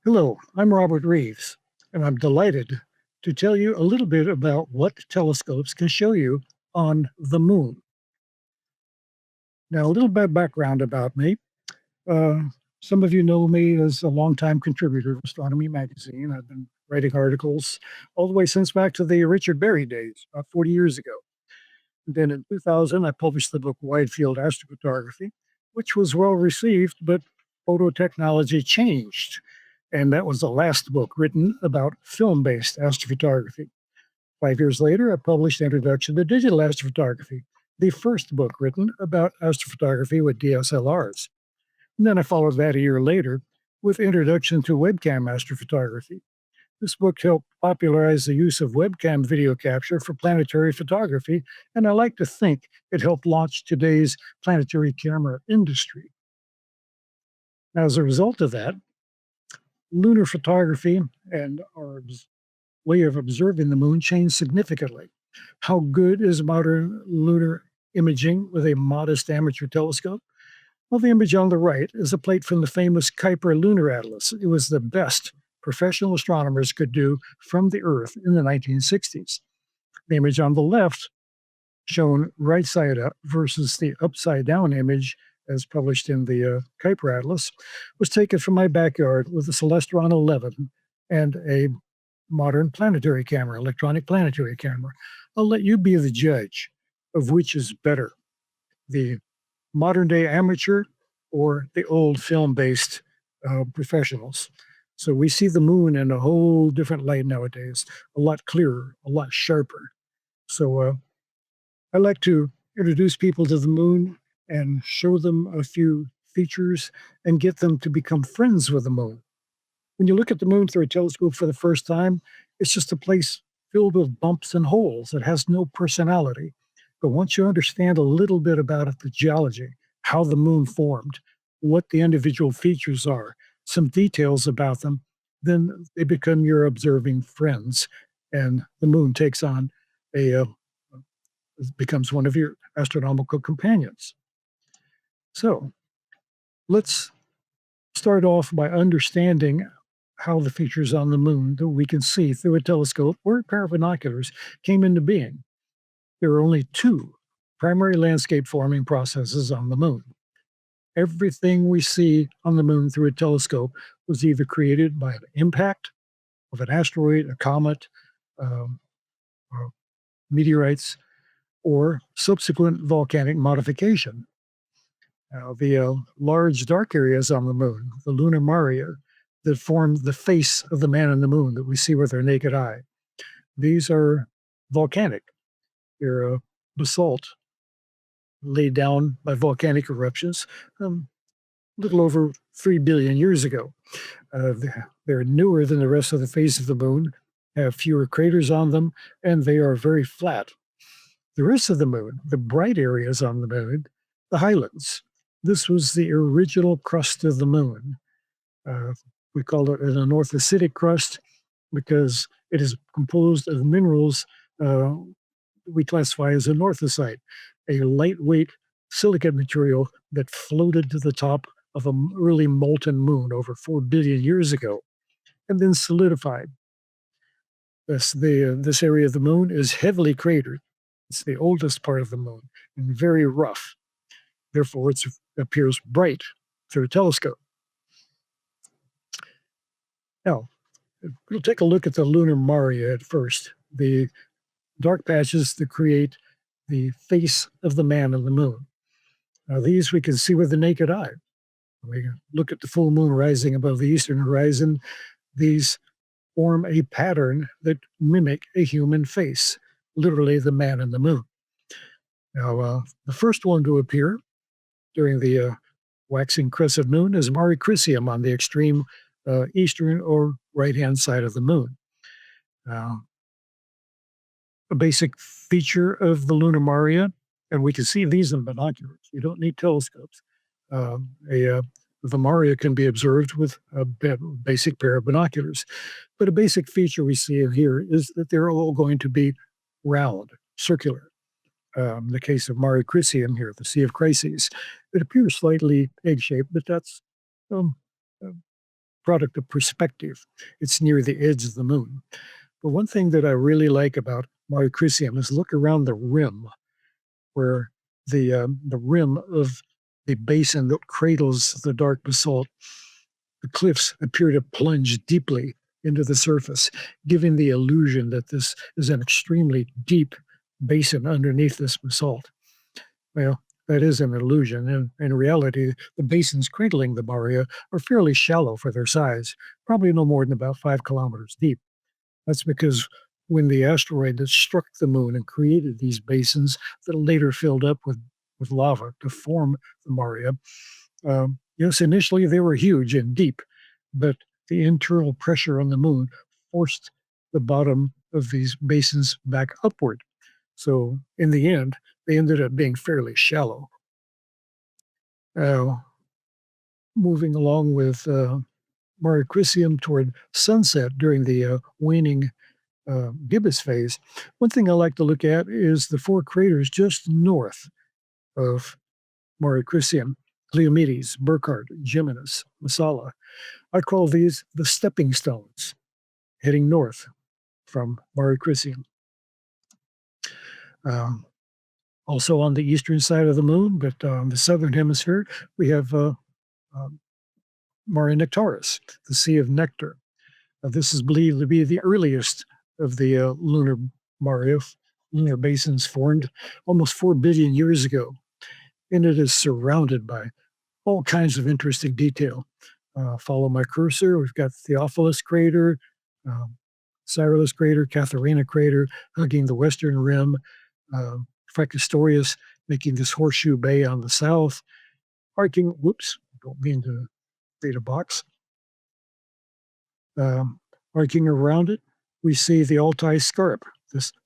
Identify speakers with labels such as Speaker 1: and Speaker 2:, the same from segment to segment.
Speaker 1: Hello, I'm Robert Reeves, and I'm delighted to tell you a little bit about what telescopes can show you on the moon. Now, a little bit of background about me. Uh, some of you know me as a longtime contributor to Astronomy magazine. I've been writing articles all the way since back to the Richard Berry days, about 40 years ago. And then in 2000, I published the book Wide Field Astrophotography, which was well received, but photo technology changed. And that was the last book written about film based astrophotography. 5 years later, I published Introduction to Digital Astrophotography, the first book written about astrophotography with DSLRs. And then I followed that a year later with Introduction to Webcam Astrophotography. This book helped popularize the use of webcam video capture for planetary photography, and I like to think it helped launch today's planetary camera industry. Now, as a result of that, lunar photography and our way of observing the moon changed significantly. How good is modern lunar imaging with a modest amateur telescope? Well, the image on the right is a plate from the famous Kuiper Lunar Atlas. It was the best professional astronomers could do from the Earth in the 1960s. The image on the left, shown right side up versus the upside down image as published in the Kuiper Atlas, was taken from my backyard with a Celestron 11 and a modern planetary camera, electronic planetary camera. I'll let you be the judge of which is better, the modern day amateur or the old film based professionals. So we see the moon in a whole different light nowadays, a lot clearer, a lot sharper. So I like to introduce people to the moon and show them a few features and get them to become friends with the moon. When you look at the moon through a telescope for the first time, it's just a place filled with bumps and holes. It has no personality. But once you understand a little bit about it, the geology, how the moon formed, what the individual features are, some details about them, then they become your observing friends. And the moon takes on becomes one of your astronomical companions. So let's start off by understanding how the features on the moon that we can see through a telescope or a pair of binoculars came into being. There are only two primary landscape forming processes on the moon. Everything we see on the moon through a telescope was either created by an impact of an asteroid, a comet, or meteorites, or subsequent volcanic modification. Now, the large dark areas on the moon, the lunar maria, that form the face of the man in the moon that we see with our naked eye, these are volcanic. They're basalt laid down by volcanic eruptions a little over 3 billion years ago. They're newer than the rest of the face of the moon, have fewer craters on them, and they are very flat. The rest of the moon, the bright areas on the moon, the highlands, this was the original crust of the moon. Uh, we call it an anorthositic crust because it is composed of minerals we classify as anorthosite, a lightweight silicate material that floated to the top of an early molten moon over 4 billion years ago and then solidified. This area of the moon is heavily cratered. It's the oldest part of the moon and very rough. Therefore, it appears bright through a telescope. Now, we'll take a look at the lunar maria at first, the dark patches that create the face of the man on the moon. Now, these we can see with the naked eye. We can look at the full moon rising above the eastern horizon. These form a pattern that mimic a human face, literally the man in the moon. Now, the first one to appear during the waxing crescent moon is Mare Crisium on the extreme eastern or right-hand side of the moon. A basic feature of the lunar maria, and we can see these in binoculars. You don't need telescopes. The maria can be observed with a basic pair of binoculars. But a basic feature we see in here is that they're all going to be round, circular. In the case of Mare Crisium here, the Sea of Crises, it appears slightly egg-shaped, but that's product of perspective. It's near the edge of the moon. But one thing that I really like about Mare Crisium is look around the rim, where the rim of the basin that cradles the dark basalt, the cliffs appear to plunge deeply into the surface, giving the illusion that this is an extremely deep basin underneath this basalt. Well, that is an illusion. In reality, the basins cradling the Maria are fairly shallow for their size, probably no more than about 5 kilometers deep. That's because when the asteroid that struck the moon and created these basins that later filled up with lava to form the Maria, yes, initially they were huge and deep, but the internal pressure on the moon forced the bottom of these basins back upward. So in the end, they ended up being fairly shallow. Uh, Moving along with Mare Crisium toward sunset during the waning gibbous phase, one thing I like to look at is the 4 craters just north of Mare Crisium: Cleomedes, Burckhardt, Geminus, Massala. I call these the stepping stones heading north from Mare Crisium. Um, Also on the eastern side of the moon, but on the southern hemisphere, we have um, Mare Nectaris, the Sea of Nectar. This is believed to be the earliest of the lunar Maria, lunar basins formed almost 4 billion years ago, and it is surrounded by all kinds of interesting detail. Follow my cursor. We've got Theophilus crater, um, Cyrillus crater, Catharina crater hugging the western rim, uh, Fracastorius making this horseshoe bay on the south, arcing, whoops, don't mean to create a box. Um, Arcing around it, we see the Altai Scarp,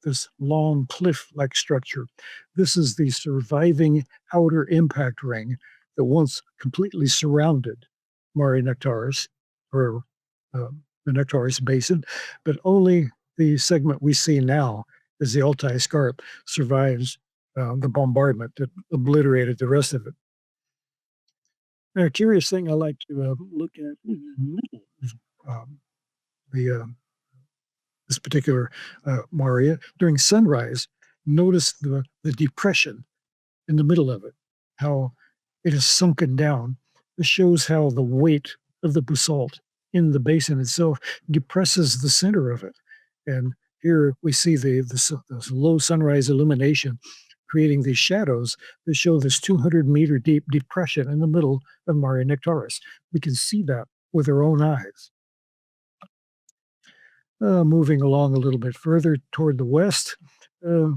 Speaker 1: this long cliff-like structure. This is the surviving outer impact ring that once completely surrounded Mare Nectaris, or the Nectaris Basin, but only the segment we see now as the Altai Scarp survives the bombardment that obliterated the rest of it. Now, a curious thing I like to look at in the middle is um, the this particular Maria during sunrise. Notice the depression in the middle of it, how it is sunken down. This shows how the weight of the basalt in the basin itself depresses the center of it. And here we see the low sunrise illumination creating these shadows that show this 200-meter deep depression in the middle of Mare Nectaris. We can see that with our own eyes. Moving along a little bit further toward the west, uh,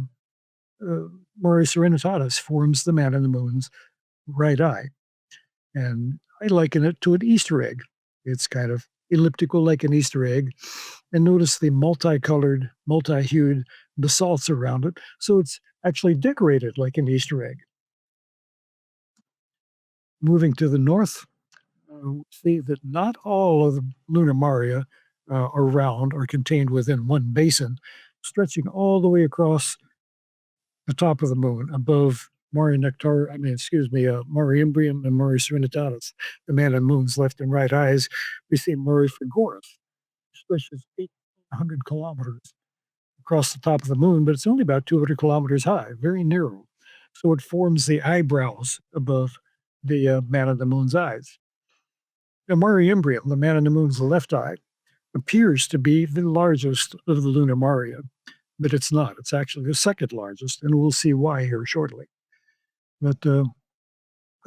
Speaker 1: Mare Serenitatis forms the man in the moon's right eye. And I liken it to an Easter egg. It's kind of elliptical like an Easter egg. And notice the multicolored, multi-hued basalts around it. So it's actually decorated like an Easter egg. Moving to the north, we see that not all of the lunar Maria are round or contained within one basin, stretching all the way across the top of the moon above Mare Nectar, Mare Imbrium and Mare Serenitatis, the man and moon's left and right eyes. We see Mare Frigoris, stretches 800 kilometers across the top of the moon, but it's only about 200 kilometers high, very narrow. So it forms the eyebrows above the man in the moon's eyes. Now, Mare Imbrium, the man in the moon's left eye, appears to be the largest of the lunar Maria, but it's not. It's actually the second largest, and we'll see why here shortly. But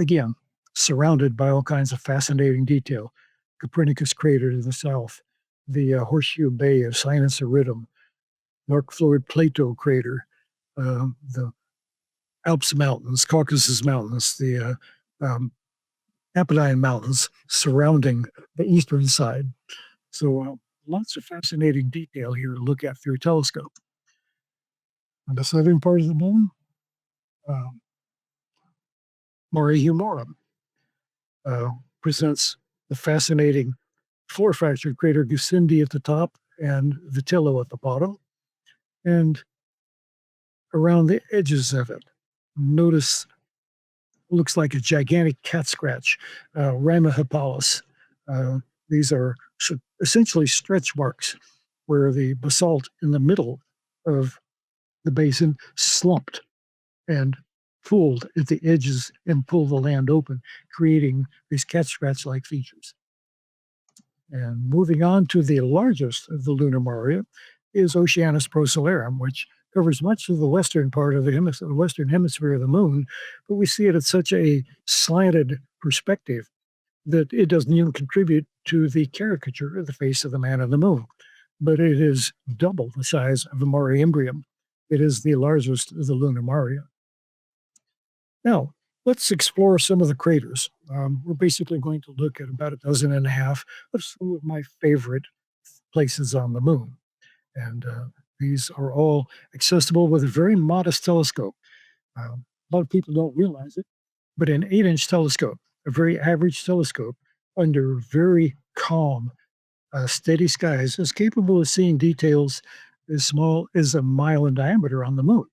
Speaker 1: again, surrounded by all kinds of fascinating detail. Copernicus crater to the south, the Horseshoe Bay of Sinus Iridum, North Florid Plato crater, the Alps Mountains, Caucasus Mountains, the Apennine Mountains surrounding the eastern side. So lots of fascinating detail here to look at through a telescope. On the southern part of the moon, um, Mare Humorum presents the fascinating floor fractured crater Gassendi at the top and Vitello at the bottom. And around the edges of it, notice looks like a gigantic cat scratch, Rama Hippalis, These are essentially stretch marks where the basalt in the middle of the basin slumped and pulled at the edges and pulled the land open, creating these cat scratch like features. And moving on to the largest of the lunar maria is Oceanus Procellarum, which covers much of the western part of the western hemisphere of the moon, but we see it at such a slanted perspective that it doesn't even contribute to the caricature of the face of the man on the moon. But it is double the size of the Mare Imbrium. It is the largest of the lunar maria. Now, let's explore some of the craters. We're basically going to look at about a dozen and a half of some of my favorite places on the moon. And these are all accessible with a very modest telescope. A lot of people don't realize it, but an 8-inch telescope, a very average telescope, under very calm, steady skies, is capable of seeing details as small as a mile in diameter on the moon.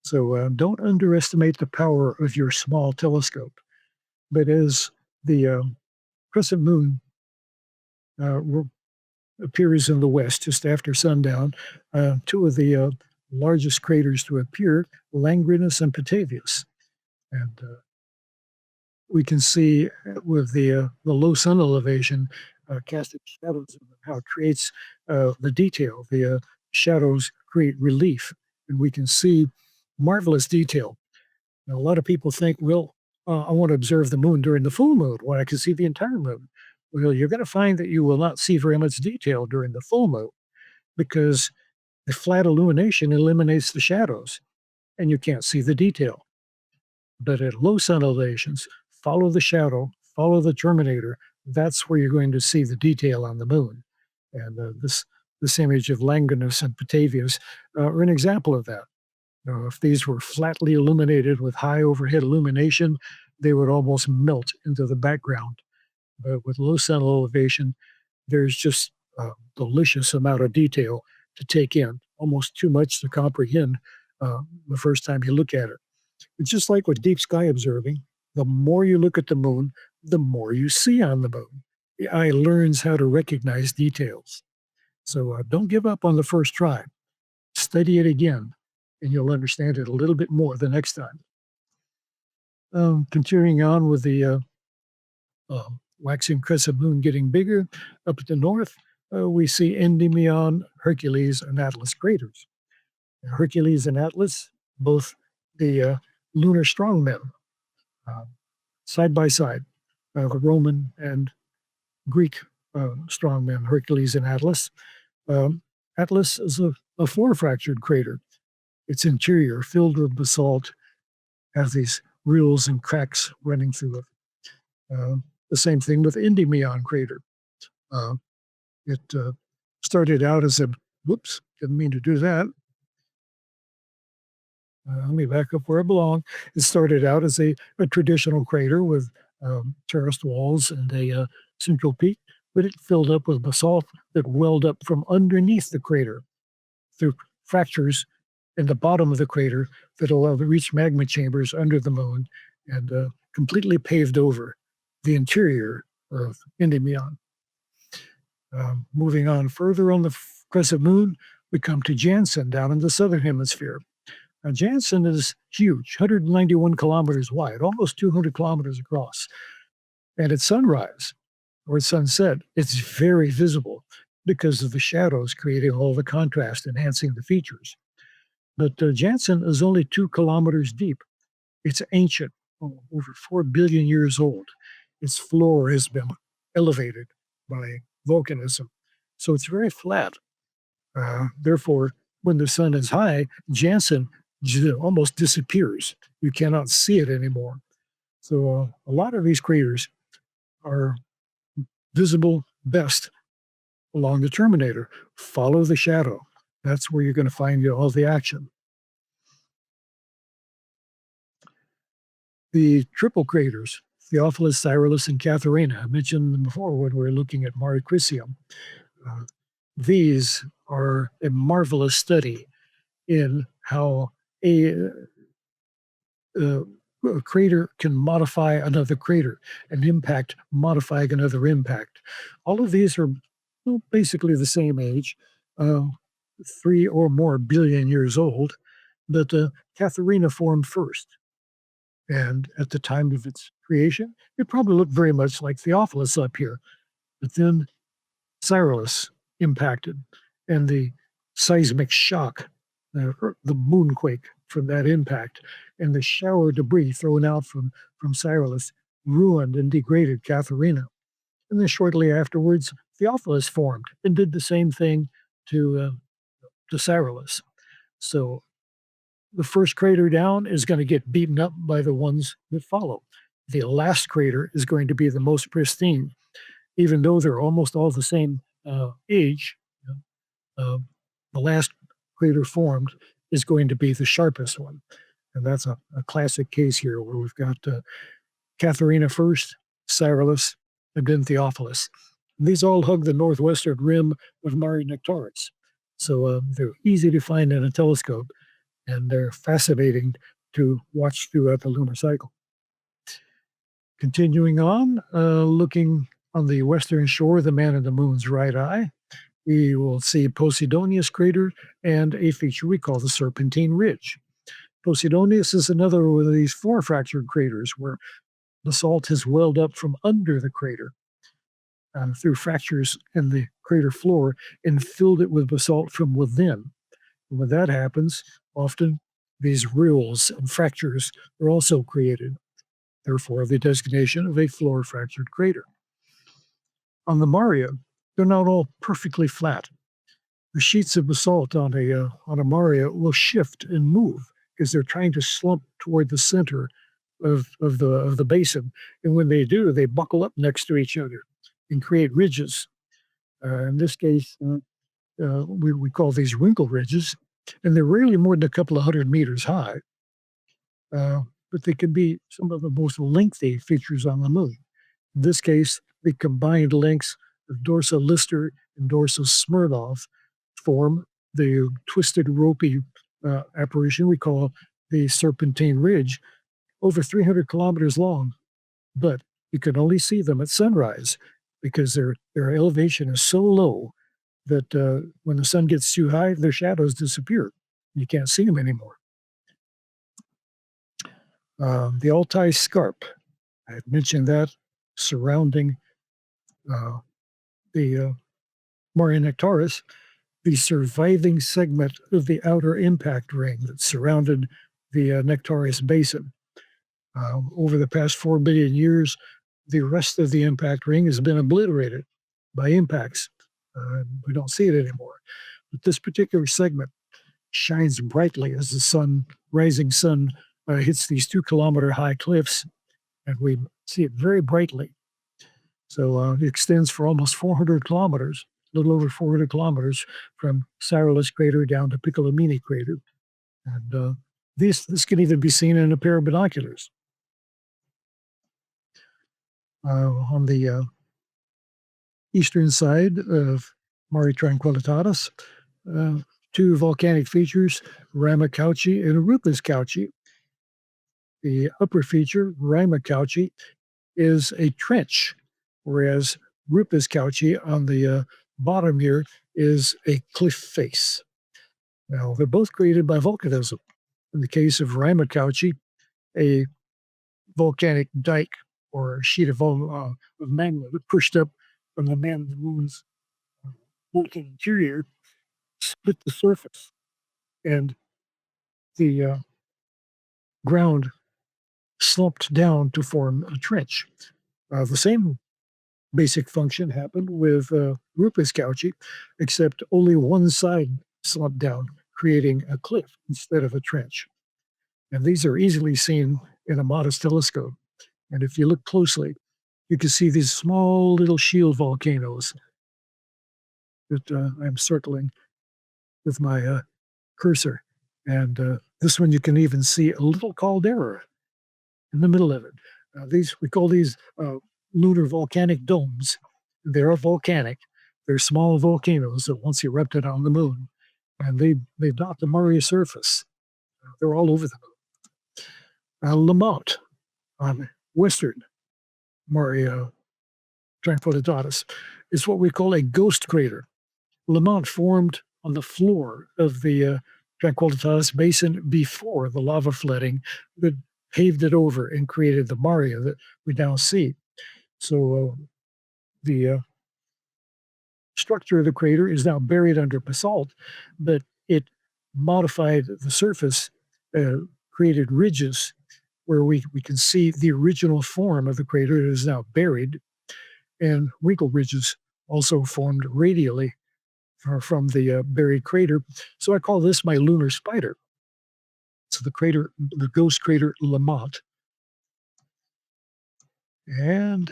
Speaker 1: So don't underestimate the power of your small telescope. But as the crescent moon appears in the west just after sundown, two of the largest craters to appear, Langrenus and Petavius. And we can see with the low sun elevation casting shadows, how it creates the detail. The shadows create relief, and we can see marvelous detail. Now, a lot of people think, well, I want to observe the moon during the full moon when I can see the entire moon. Well, you're going to find that you will not see very much detail during the full moon because the flat illumination eliminates the shadows and you can't see the detail. But at low sun elevations, follow the shadow, follow the Terminator. That's where you're going to see the detail on the moon. And this image of Langrenus and Petavius are an example of that. If these were flatly illuminated with high overhead illumination, they would almost melt into the background. But with low sun elevation, there's just a delicious amount of detail to take in, almost too much to comprehend the first time you look at it. It's just like with deep sky observing. The more you look at the moon, the more you see on the moon. The eye learns how to recognize details. So don't give up on the first try. Study it again, and you'll understand it a little bit more the next time. Continuing on with the waxing crescent moon getting bigger, up at the north, we see Endymion, Hercules, and Atlas craters. Hercules and Atlas, both the lunar strongmen, side by side, the Roman and Greek strongmen, Hercules and Atlas. Atlas is a floor fractured crater. Its interior, filled with basalt, has these rills and cracks running through it. The same thing with Endymion crater. It started out as a, whoops, didn't mean to do that. Let me back up where I belong. It started out as a traditional crater with terraced walls and a central peak, but it filled up with basalt that welled up from underneath the crater through fractures in the bottom of the crater that allowed to reach magma chambers under the moon and completely paved over the interior of Endymion. Moving on further on the crescent moon, we come to Janssen down in the southern hemisphere. Now, Janssen is huge, 191 kilometers wide, almost 200 kilometers across. And at sunrise or at sunset, it's very visible because of the shadows creating all the contrast, enhancing the features. But Janssen is only 2 kilometers deep. It's ancient, over 4 billion years old. Its floor has been elevated by volcanism. So it's very flat. Therefore, when the sun is high, Janssen almost disappears. You cannot see it anymore. So a lot of these craters are visible best along the Terminator. Follow the shadow. That's where you're going to find all the action. The triple craters, Theophilus, Cyrillus, and Catharina, I mentioned them before when we were looking at Mare Crisium. These are a marvelous study in how a a crater can modify another crater, an impact modifying another impact. All of these are basically the same age, uh, 3 or more billion years old, but Katharina formed first. And at the time of its creation, it probably looked very much like Theophilus up here. But then Cyrillus impacted, and the seismic shock, the moonquake from that impact, and the shower of debris thrown out from Cyrillus ruined and degraded Katharina. And then shortly afterwards, Theophilus formed and did the same thing to Cyrillus. So the first crater down is going to get beaten up by the ones that follow. The last crater is going to be the most pristine, even though they're almost all the same age. Uh, the last crater formed is going to be the sharpest one. And that's a classic case here where we've got Katharina first, Cyrillus, and then Theophilus. These all hug the northwestern rim of Mare Nectaris. So they're easy to find in a telescope, and they're fascinating to watch throughout the lunar cycle. Continuing on, looking on the western shore, the man in the moon's right eye, we will see Posidonius crater and a feature we call the Serpentine Ridge. Posidonius is another one of these floor fractured craters where basalt has welled up from under the crater through fractures in the crater floor and filled it with basalt from within. And when that happens, often these rills and fractures are also created, therefore the designation of a floor fractured crater. On the Maria, they're not all perfectly flat. The sheets of basalt on a Maria will shift and move because they're trying to slump toward the center of the basin. And when they do, they buckle up next to each other and create ridges. In this case, we call these wrinkle ridges, and they're rarely more than a couple of 100 meters high. But they can be some of the most lengthy features on the moon. In this case, the combined lengths of dorsal Lister and dorsal Smirnov form the twisted, ropey apparition we call the Serpentine Ridge, over 300 kilometers long. But you can only see them at sunrise because their elevation is so low that when the sun gets too high, their shadows disappear. You can't see them anymore. The Altai Scarp, I had mentioned that, surrounding the Mare Nectaris, the surviving segment of the outer impact ring that surrounded the Nectaris basin. Over the past 4 billion years, the rest of the impact ring has been obliterated by impacts. We don't see it anymore. But this particular segment shines brightly as the rising sun hits these 2-kilometer high cliffs, and we see it very brightly. So it extends for almost 400 kilometers, a little over 400 kilometers from Cyrillus crater down to Piccolomini crater. And this can even be seen in a pair of binoculars. On the eastern side of Mare Tranquillitatis, two volcanic features, Ramacauci and Rupes Cauci. The upper feature, Ramacauci, is a trench, whereas Rupes Cauci on the bottom here is a cliff face. Now, they're both created by volcanism. In the case of Ramacauci, a volcanic dike or a sheet of magma that pushed up from the man in the moon's molten interior split the surface, and the ground slumped down to form a trench. The same basic function happened with Rupes Cauci, except only one side slumped down, creating a cliff instead of a trench. And these are easily seen in a modest telescope. And if you look closely, you can see these small little shield volcanoes that I'm circling with my cursor. And this one, you can even see a little caldera in the middle of it. We call these lunar volcanic domes. They are volcanic. They're small volcanoes that once erupted on the moon, and they dot the Mare surface. They're all over the Lamont on western Mare Tranquillitatis is what we call a ghost crater. Lamont formed on the floor of the Tranquillitatis Basin before the lava flooding that paved it over and created the Maria that we now see. So the structure of the crater is now buried under basalt, but it modified the surface, created ridges where we can see the original form of the crater that is now buried, and wrinkle ridges also formed radially from the buried crater. So I call this my lunar spider. So the ghost crater Lamont, and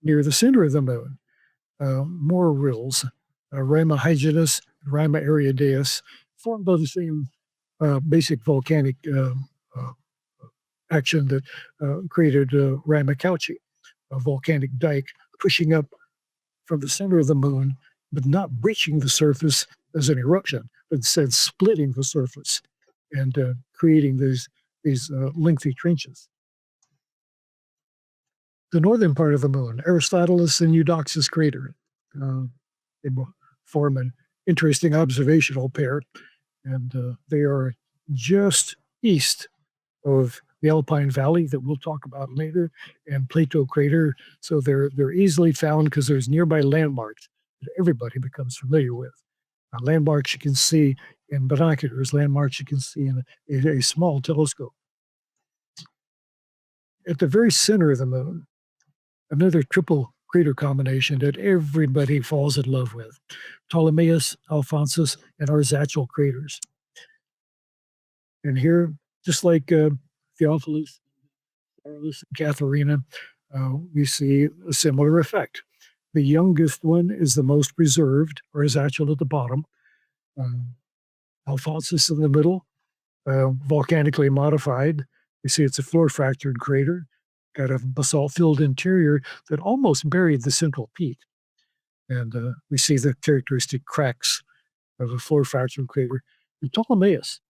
Speaker 1: near the center of the moon, more rills, Rima hyginus, Rima ariadeus, formed by the same basic volcanic uh, action that created Rima cauchy, a volcanic dike pushing up from the center of the moon, but not breaching the surface as an eruption, but instead splitting the surface and creating these lengthy trenches. The northern part of the moon, Aristoteles and Eudoxus crater, they form an interesting observational pair, and they are just east of the Alpine Valley that we'll talk about later, and Plato crater. So they're easily found because there's nearby landmarks that everybody becomes familiar with. Landmarks you can see in binoculars, landmarks you can see in a small telescope. At the very center of the moon, another triple crater combination that everybody falls in love with: Ptolemaeus, Alphonsus, and Arzachel craters. And here, just like Theophilus, Carolus, and Katharina, we see a similar effect. The youngest one is the most preserved, Arzachel at the bottom, Alphonsus in the middle, volcanically modified. You see it's a floor fractured crater, got a basalt filled interior that almost buried the central peak. And we see the characteristic cracks of a floor fractured crater. And Ptolemaeus,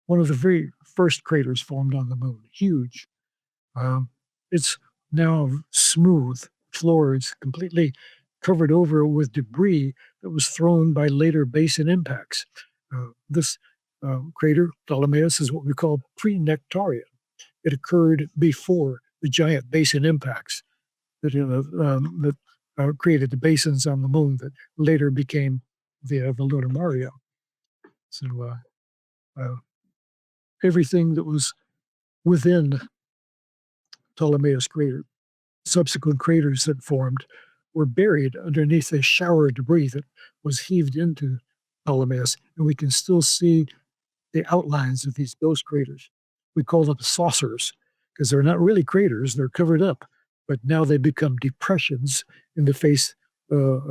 Speaker 1: one of the very first craters formed on the moon, huge. It's now smooth floors, completely covered over with debris that was thrown by later basin impacts. This crater, Ptolemaeus, is what we call pre-Nectarian. It occurred before the giant basin impacts that created the basins on the moon that later became the lunar Maria. So everything that was within Ptolemaeus crater, subsequent craters that formed, were buried underneath a shower of debris that was heaved into Ptolemaeus, and we can still see the outlines of these ghost craters. We call them saucers because they're not really craters, they're covered up, but now they become depressions in the face of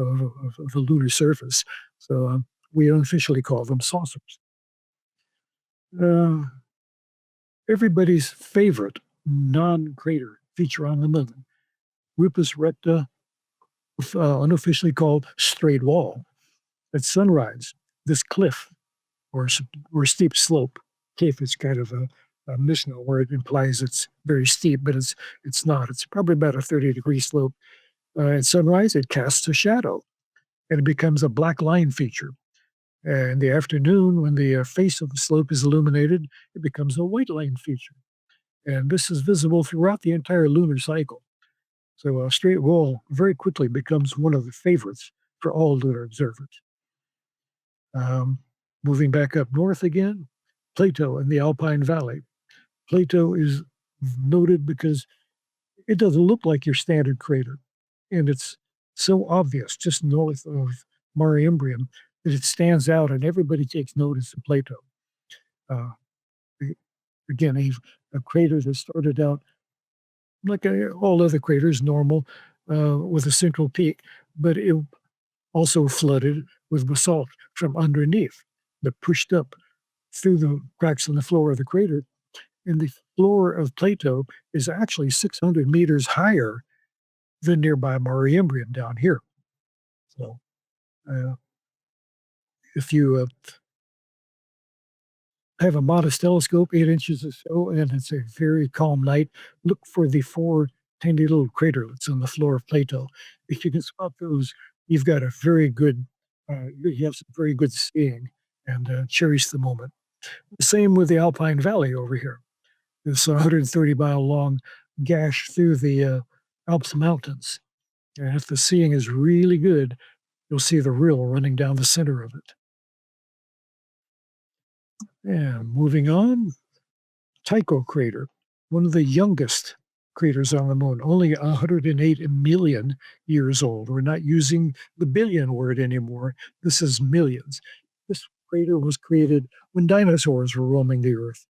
Speaker 1: the lunar surface. So we unofficially call them saucers. Everybody's favorite non-crater feature on the moon, Rupus recta, unofficially called straight wall. At sunrise, this cliff or steep slope, cliff is kind of a misnomer. It implies it's very steep, but it's not. It's probably about a 30-degree slope. At sunrise, it casts a shadow, and it becomes a black line feature. In the afternoon, when the face of the slope is illuminated, it becomes a white line feature. And this is visible throughout the entire lunar cycle. So a straight wall very quickly becomes one of the favorites for all lunar observers. Moving back up north again, Plato in the Alpine Valley. Plato is noted because it doesn't look like your standard crater, and it's so obvious just north of Mare Imbrium that it stands out, and everybody takes notice of Plato. Uh, again, a crater that started out like all other craters, normal, with a central peak, but it also flooded with basalt from underneath that pushed up through the cracks in the floor of the crater. And the floor of Plato is actually 600 meters higher than nearby Mare Imbrium down here. So if you I have a modest telescope, 8 inches or so, and it's a very calm night. Look for the four tiny little craterlets on the floor of Plato. If you can spot those, you've got a very good, you have some very good seeing, and cherish the moment. The same with the Alpine Valley over here. This 130-mile long gash through the Alps mountains. And if the seeing is really good, you'll see the rill running down the center of it. And moving on, Tycho crater, one of the youngest craters on the moon, only 108 million years old. We're not using the billion word anymore. This is millions. This crater was created when dinosaurs were roaming the Earth.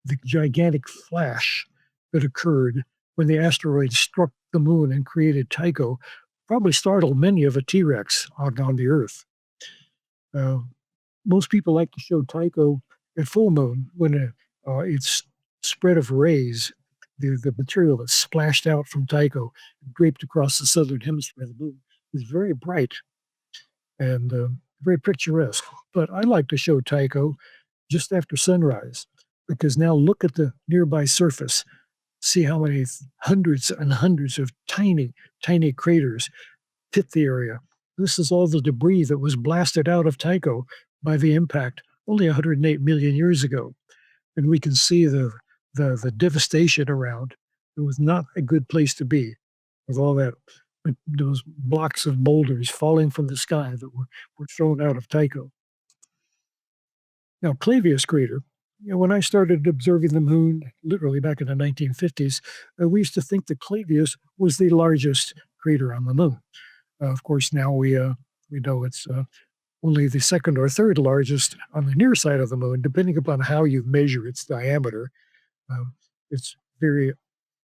Speaker 1: The gigantic flash that occurred when the asteroid struck the moon and created Tycho probably startled many of a T-Rex on the Earth. Uh, Most people like to show Tycho at full moon when its spread of rays, the material that's splashed out from Tycho, draped across the southern hemisphere of the moon, is very bright and very picturesque. But I like to show Tycho just after sunrise because now look at the nearby surface. See how many hundreds and hundreds of tiny, tiny craters pit the area. This is all the debris that was blasted out of Tycho by the impact only 108 million years ago. And we can see the devastation around. It was not a good place to be with all that, with those blocks of boulders falling from the sky that were thrown out of Tycho. Now, Clavius crater, when I started observing the moon, literally back in the 1950s, we used to think that Clavius was the largest crater on the moon. Of course, now we know it's only the second or third largest on the near side of the moon, depending upon how you measure its diameter. Um, it's very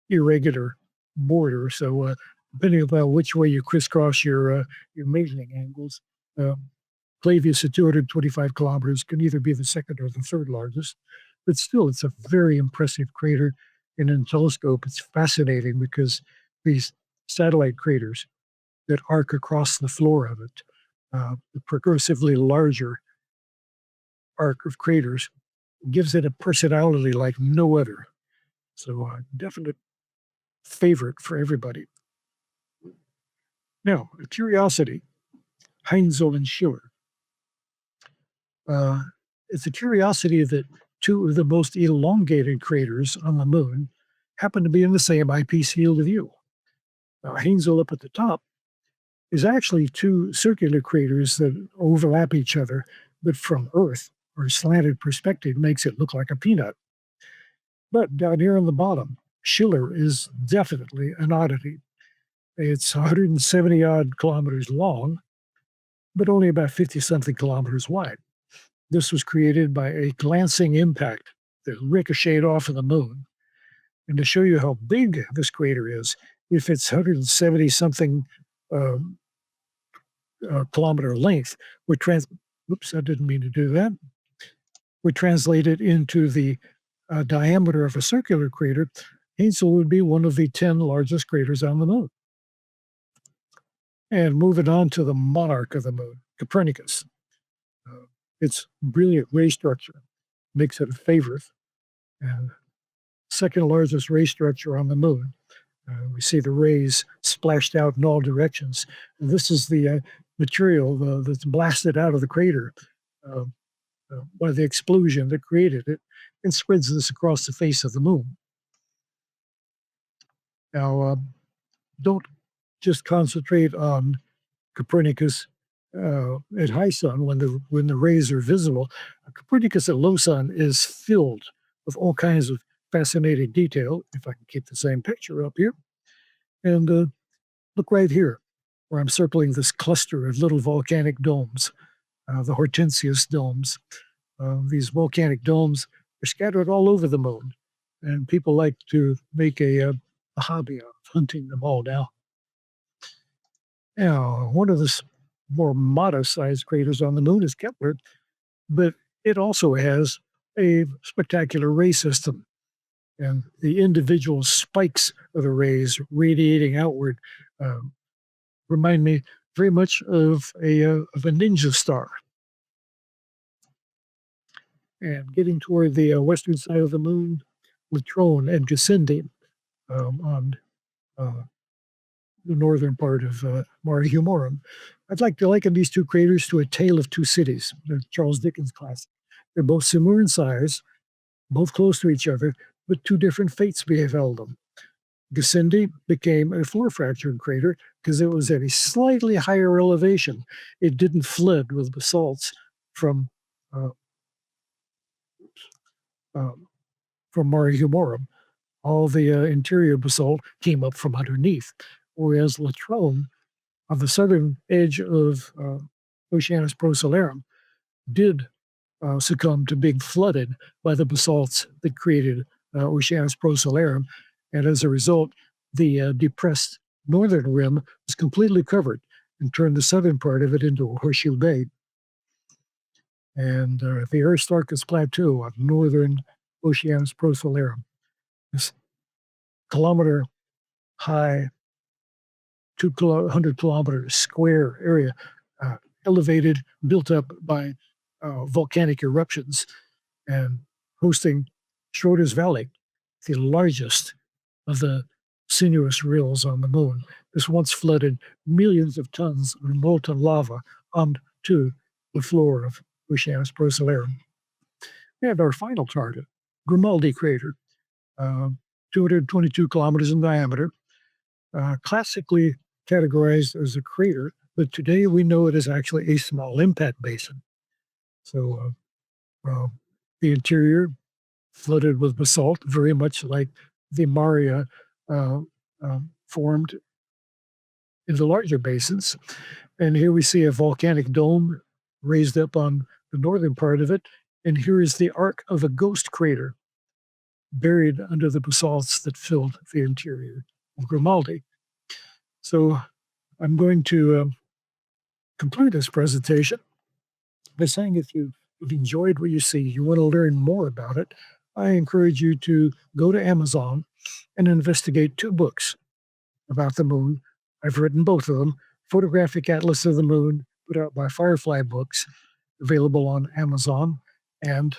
Speaker 1: irregular border, so depending upon which way you crisscross your measuring angles, um, Clavius at 225 kilometers can either be the second or the third largest. But still, it's a very impressive crater. And in a telescope, it's fascinating because these satellite craters that arc across the floor of it, the progressively larger arc of craters, gives it a personality like no other. So, definite favorite for everybody. Now, a curiosity, Heinzel and Schiller. Uh, it's a curiosity that two of the most elongated craters on the moon happen to be in the same eyepiece field of view. Now, Heinzel up at the top is actually two circular craters that overlap each other, but from Earth or slanted perspective makes it look like a peanut. But down here on the bottom, Schiller is definitely an oddity. It's 170 odd kilometers long, but only about 50 something kilometers wide. This was created by a glancing impact that ricocheted off of the moon. And to show you how big this crater is, if it's 170 something um, kilometer length, oops, I didn't mean to do that. We translate it into the diameter of a circular crater. Heinzel would be one of the 10 largest craters on the moon. And moving on to the monarch of the moon, Copernicus. Its brilliant ray structure makes it a favorite and second largest ray structure on the moon. We see the rays splashed out in all directions. And this is the material that's blasted out of the crater uh, by the explosion that created it and spreads this across the face of the moon. Now, don't just concentrate on Copernicus at high sun when the rays are visible. Copernicus at low sun is filled with all kinds of fascinating detail. If I can keep the same picture up here, and look right here, where I'm circling this cluster of little volcanic domes, the Hortensius domes. These volcanic domes are scattered all over the moon, and people like to make a hobby of hunting them all now. Now, one of the more modest-sized craters on the moon is Kepler, but it also has a spectacular ray system, and the individual spikes of the rays radiating outward um, remind me very much of a ninja star. and getting toward the western side of the moon, Latrone and Gassendi on uh, the northern part of Mare Humorum. I'd like to liken these two craters to a tale of two cities, the Charles Dickens classic. They're both similar in size, both close to each other, but two different fates befell them. Gassendi became a floor fractured crater because it was at a slightly higher elevation. It didn't flood with basalts from uh, um, from Mare Humorum. All the interior basalt came up from underneath, whereas Latrone, on the southern edge of Oceanus Procellarum, did succumb to being flooded by the basalts that created Oceanus Procellarum. And as a result, the depressed northern rim was completely covered and turned the southern part of it into a horseshoe bay. And the Aristarchus Plateau on northern Oceanus Procellarum, this kilometer high, 200 kilometers square area, uh, elevated, built up by volcanic eruptions and hosting Schroeder's Valley, the largest of the sinuous rills on the moon. This once flooded millions of tons of molten lava onto the floor of Oceanus Procellarum. And our final target, Grimaldi crater, uh, 222 kilometers in diameter, classically categorized as a crater, but today we know it is actually a small impact basin. So the interior flooded with basalt, very much like the Maria uh, formed in the larger basins. And here we see a volcanic dome raised up on the northern part of it. And here is the arc of a ghost crater buried under the basalts that filled the interior of Grimaldi. So I'm going to conclude this presentation by saying if you've enjoyed what you see, you want to learn more about it, I encourage you to go to Amazon and investigate two books about the moon. I've written both of them. Photographic Atlas of the Moon, put out by Firefly Books, available on Amazon, and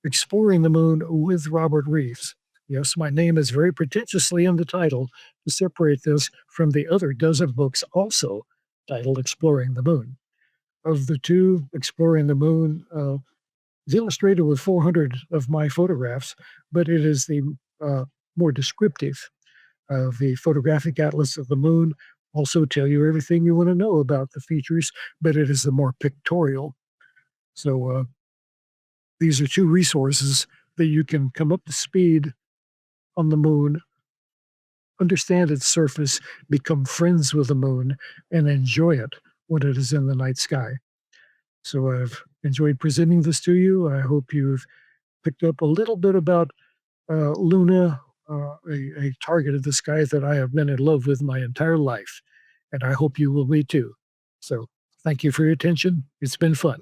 Speaker 1: Exploring the Moon with Robert Reeves. Yes, my name is very pretentiously in the title to separate this from the other dozen books also titled Exploring the Moon. Of the two, Exploring the Moon is illustrated with 400 of my photographs, but it is the more descriptive. The Photographic Atlas of the Moon also tell you everything you want to know about the features, but it is the more pictorial. So these are two resources that you can come up to speed on the moon, understand its surface, become friends with the moon, and enjoy it when it is in the night sky. So I've enjoyed presenting this to you. I hope you've picked up a little bit about Luna, a target of the sky that I have been in love with my entire life. And I hope you will be too. So thank you for your attention. It's been fun.